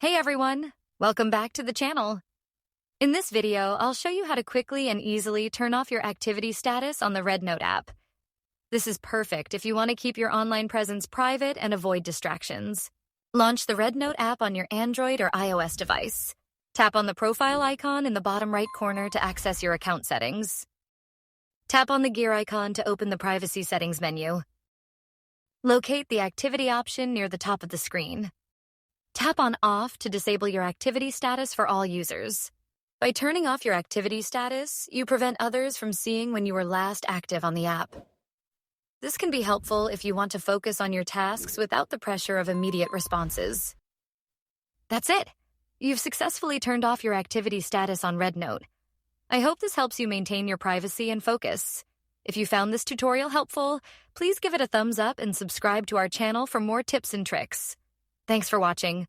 Hey everyone, welcome back to the channel. In this video, I'll show you how to quickly and easily turn off your activity status on the REDnote app. This is perfect if you want to keep your online presence private and avoid distractions. Launch the REDnote app on your Android or iOS device. Tap on the profile icon in the bottom right corner to access your account settings. Tap on the gear icon to open the privacy settings menu. Locate the activity option near the top of the screen. Tap on Off to disable your activity status for all users. By turning off your activity status, you prevent others from seeing when you were last active on the app. This can be helpful if you want to focus on your tasks without the pressure of immediate responses. That's it. You've successfully turned off your activity status on REDnote. I hope this helps you maintain your privacy and focus. If you found this tutorial helpful, please give it a thumbs up and subscribe to our channel for more tips and tricks. Thanks for watching.